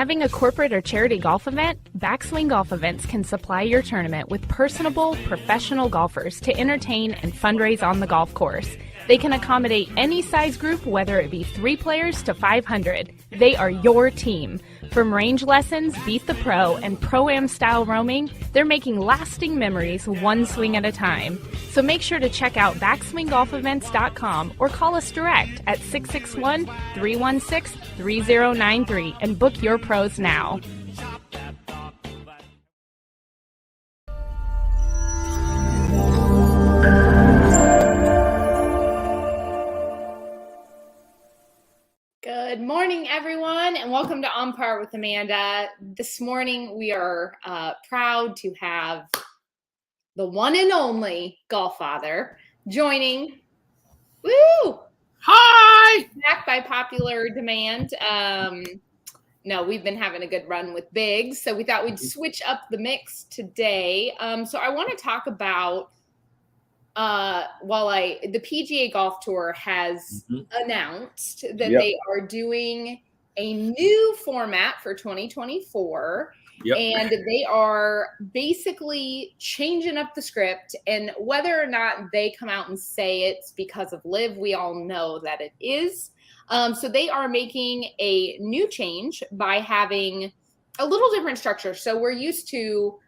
Having a corporate or charity golf event? Backswing Golf Events can supply your tournament with personable, professional golfers to entertain and fundraise on the golf course. They can accommodate any size group, whether it be 3 players to 500. They are your team. From range lessons, Beat the Pro, and Pro-Am style roaming, they're making lasting memories one swing at a time. So make sure to check out backswinggolfevents.com or call us direct at 661-316-3093 and book your pros now. Good morning, everyone, and welcome to On Par with Amanda. This morning, we are proud to have the one and only Golffather joining. Woo! Hi! Back by popular demand. No, we've been having a good run with Biggs, so we thought we'd switch up the mix today. So I want to talk about the PGA Golf Tour has announced that they are doing a new format for 2024, and they are basically changing up the script. And whether or not they come out and say it's because of LIV, we all know that it is. So they are making a new change by having a little different structure. So we're used to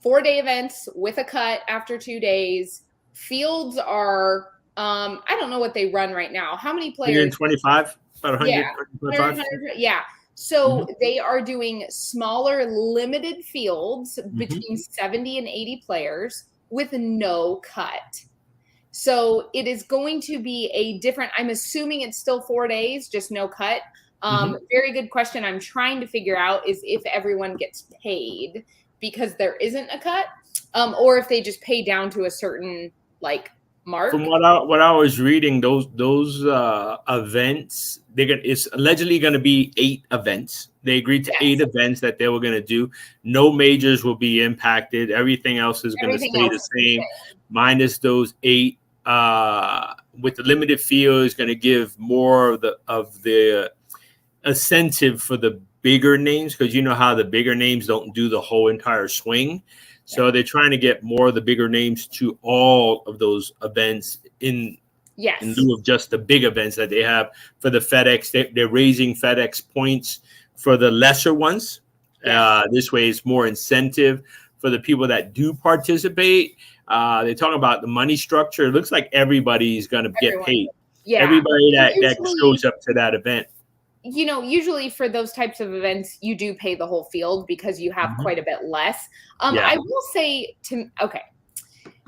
4-day events with a cut after 2 days. Fields are, I don't know what they run right now. How many players? 125, about 100. Yeah. 100, yeah. So they are doing smaller, limited fields between 70 and 80 players with no cut. So it is going to be a different, I'm assuming it's still 4 days, just no cut. Very good question. I'm trying to figure out is if everyone gets paid because there isn't a cut, or if they just pay down to a certain mark. From what I was reading, those events, it's allegedly going to be 8 events. They agreed to 8 events that they were going to do. No majors will be impacted. Everything else is going to stay the same, minus those 8. With the limited field, is going to give more of the incentive for the bigger names, because you know how the bigger names don't do the whole entire swing. So they're trying to get more of the bigger names to all of those events in lieu of just the big events that they have for the FedEx. They're raising FedEx points for the lesser ones. This way it's more incentive for the people that do participate. They're talking about the money structure. It looks like everybody's going to get paid. Yeah. Everybody that shows up to that event. You know, usually for those types of events, you do pay the whole field because you have quite a bit less. I will say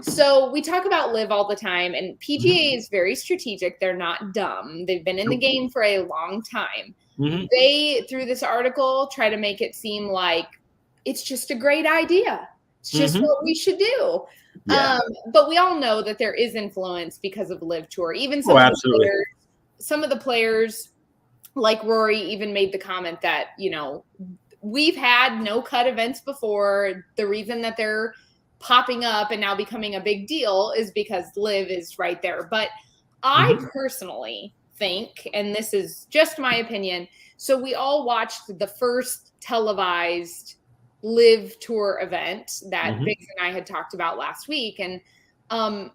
so we talk about LIV all the time, and PGA is very strategic. They're not dumb. They've been in the game for a long time. They, through this article, try to make it seem like it's just a great idea. It's just what we should do. But we all know that there is influence because of LIV Tour. Even some of the players like Rory even made the comment that, you know, we've had no cut events before. The reason that they're popping up and now becoming a big deal is because LIV is right there. But I personally think, and this is just my opinion, so we all watched the first televised LIV Tour event that Biggs and I had talked about last week. And I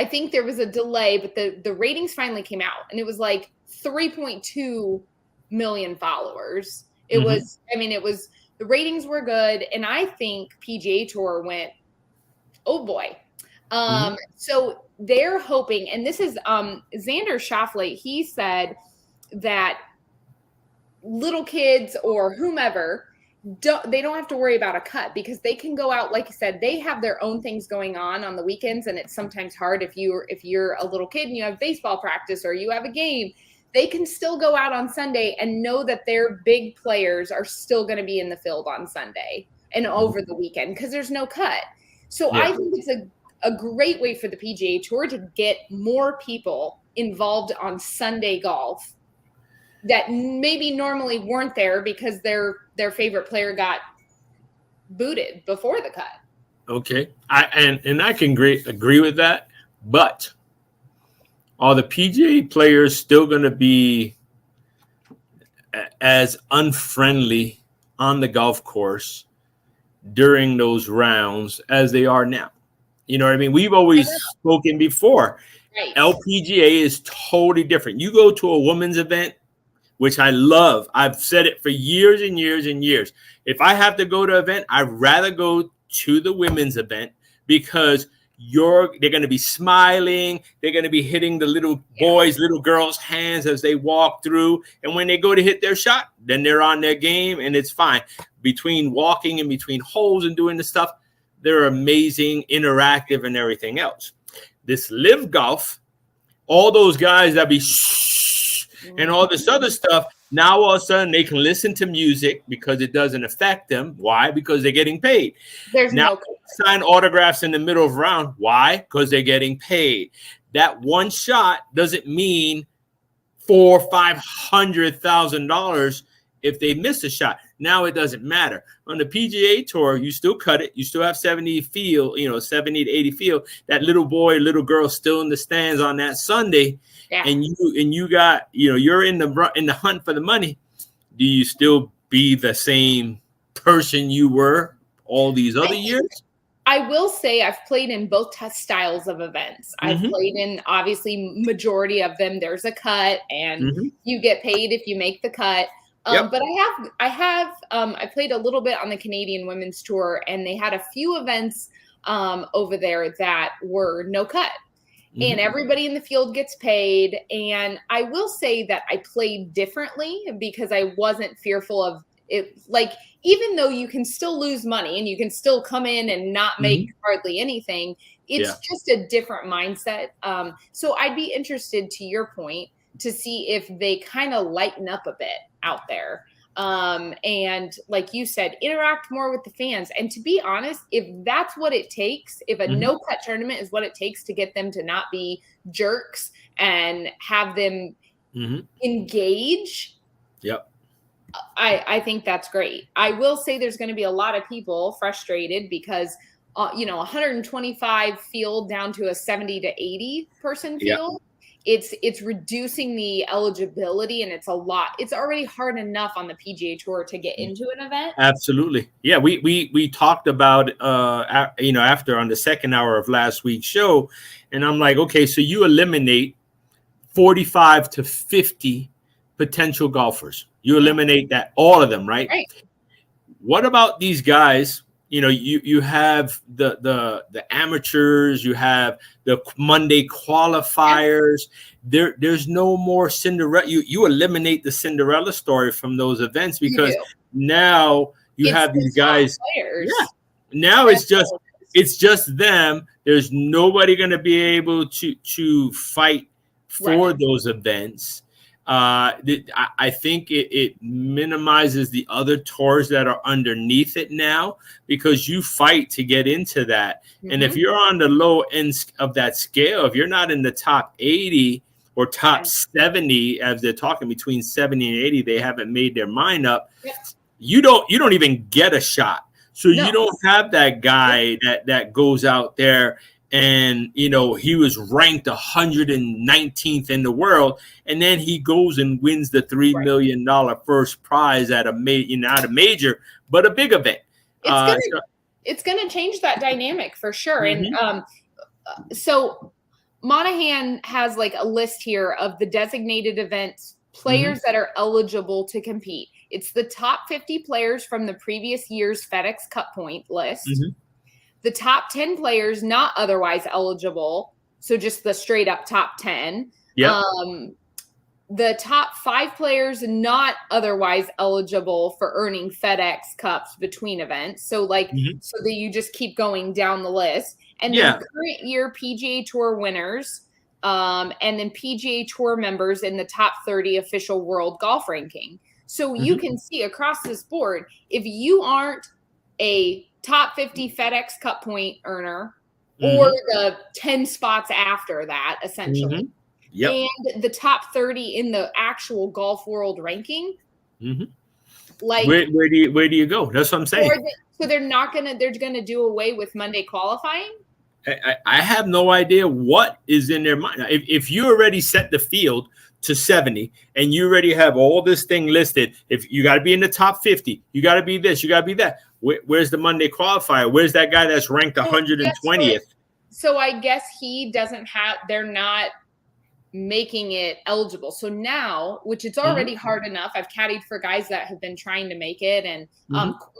think there was a delay, but the ratings finally came out, and it was like 3.2 million followers. It was, the ratings were good. And I think PGA Tour went, oh boy. So they're hoping, and this is Xander Schauffele, he said that little kids or whomever, they don't have to worry about a cut because they can go out. Like you said, they have their own things going on the weekends. And it's sometimes hard if you're a little kid and you have baseball practice or you have a game, they can still go out on Sunday and know that their big players are still going to be in the field on Sunday and over the weekend because there's no cut. So I think it's a great way for the PGA Tour to get more people involved on Sunday golf that maybe normally weren't there because their favorite player got booted before the cut. Okay. I can agree with that, but are the PGA players still going to be as unfriendly on the golf course during those rounds as they are now. You know what I mean? We've always spoken before. Right. LPGA is totally different. You go to a women's event, which I love. I've said it for years and years and years. If I have to go to an event, I'd rather go to the women's event because they're going to be smiling. They're going to be hitting the little boys, little girls' hands as they walk through. And when they go to hit their shot, then they're on their game and it's fine. Between walking and between holes and doing the stuff, they're amazing, interactive, and everything else. This live golf, all those guys that be and all this other stuff, now all of a sudden they can listen to music because it doesn't affect them. Why? Because they're getting paid. There's now no sign autographs in the middle of round. Why? Because they're getting paid. That one shot doesn't mean $400,000 or $500,000 if they miss a shot. Now it doesn't matter. On the PGA Tour, you still cut it. You still have 70 field, 70 to 80 field. That little boy, little girl still in the stands on that Sunday. Yeah. And you got, you're in the hunt for the money. Do you still be the same person you were all these other years? I will say I've played in both styles of events. I've played in, obviously, majority of them. There's a cut and you get paid if you make the cut. But I played a little bit on the Canadian Women's Tour, and they had a few events over there that were no cut. And everybody in the field gets paid. And I will say that I played differently because I wasn't fearful of it. Like, even though you can still lose money and you can still come in and not make hardly anything, it's just a different mindset. So I'd be interested, to your point, to see if they kind of lighten up a bit out there. And like you said, interact more with the fans. And to be honest, if that's what it takes, if a no-cut tournament is what it takes to get them to not be jerks and have them engage, I think that's great. I will say there's going to be a lot of people frustrated because 125 field down to a 70 to 80 person field. It's reducing the eligibility, and it's a lot. It's already hard enough on the PGA Tour to get into an event. Absolutely. Yeah, we talked about after on the second hour of last week's show, and I'm like, okay, so you eliminate 45 to 50 potential golfers. You eliminate that, all of them, right? Right. What about these guys? You have the amateurs, you have the Monday qualifiers. There's no more Cinderella. You eliminate the Cinderella story from those events because now you have these guys. Players. Yeah. Now it's just them. There's nobody going to be able to fight for those events. I think it minimizes the other tours that are underneath it now because you fight to get into that. And if you're on the low end of that scale, if you're not in the top 80 or top 70, as they're talking between 70 and 80, they haven't made their mind up. You don't even get a shot. So you don't have that guy that goes out there and he was ranked 119th in the world, and then he goes and wins the $3 million first prize at not a major, but a big event. It's gonna change that dynamic for sure. And so Monahan has like a list here of the designated events players that are eligible to compete. It's the top 50 players from the previous year's FedEx Cup point list. The top 10 players not otherwise eligible, so just the straight up top 10. The top 5 players not otherwise eligible for earning FedEx Cups between events. So so that you just keep going down the list. And then current year PGA Tour winners, and then PGA Tour members in the top 30 official world golf ranking. So you can see across this board, if you aren't a top 50 FedEx Cup point earner or the 10 spots after that, essentially. And the top 30 in the actual golf world ranking. Like where do you go? That's what I'm saying. So they're going to do away with Monday qualifying? I have no idea what is in their mind. If you already set the field to 70, and you already have all this thing listed. If you got to be in the top 50, you got to be this, you got to be that. Where's the Monday qualifier? Where's that guy that's ranked 120th? So I guess he doesn't have, they're not making it eligible. So now, which it's already hard enough, I've caddied for guys that have been trying to make it, and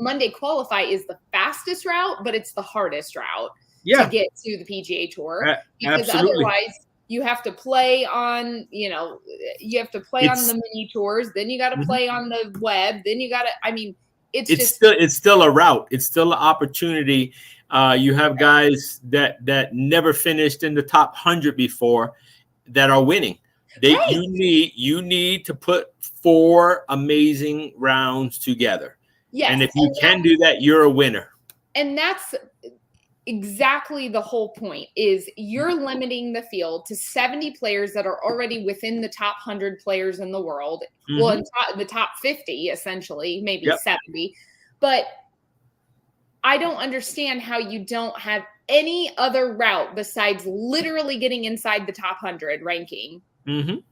Monday qualify is the fastest route, but it's the hardest route to get to the PGA Tour, because otherwise you have to play on, you have to play on the mini tours, then you got to play on the web, then you got to, I mean, it's still a route. It's still an opportunity. You have guys that never finished in the top 100 before that are winning. You need to put 4 amazing rounds together. Yes. And if you can do that, you're a winner. And that's exactly the whole point, is you're limiting the field to 70 players that are already within the top 100 players in the world. Well, in the top 50, essentially, maybe 70. But I don't understand how you don't have any other route besides literally getting inside the top 100 ranking. You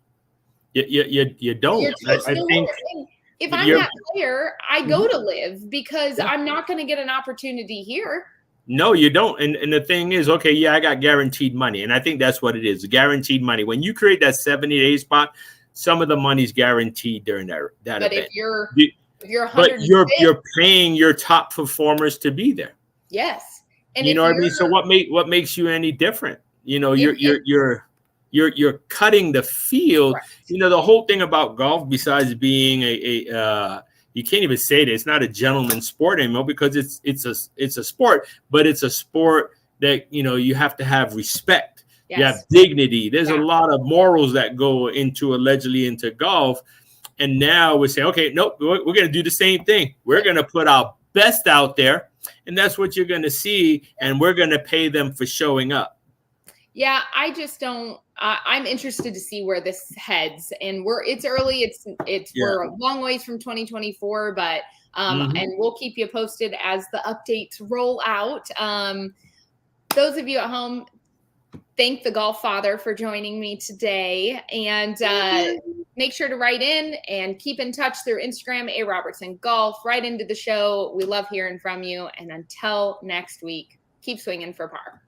don't. I think if I'm that player, I go to live, because I'm not going to get an opportunity here. No, you don't. And the thing is, okay, I got guaranteed money. And I think that's what it is, guaranteed money. When you create that 70-day spot, some of the money's guaranteed during that but event. If you're you're paying your top performers to be there. Yes. And you know what I mean? So what makes you any different? You're cutting the field. Right. The whole thing about golf, besides being you can't even say that it's not a gentleman's sport anymore, because it's a sport, but it's a sport that you have to have respect. Yes. You have dignity. There's a lot of morals that go allegedly into golf. And now we're saying, okay, nope, we're going to do the same thing. We're going to put our best out there, and that's what you're going to see, and we're going to pay them for showing up. Yeah, I just don't. I'm interested to see where this heads, and it's early. We're a long ways from 2024, but and we'll keep you posted as the updates roll out. Those of you at home, thank the Golf Father for joining me today, and make sure to write in and keep in touch through Instagram, @RobertsonGolf. Write into the show. We love hearing from you, and until next week, keep swinging for par.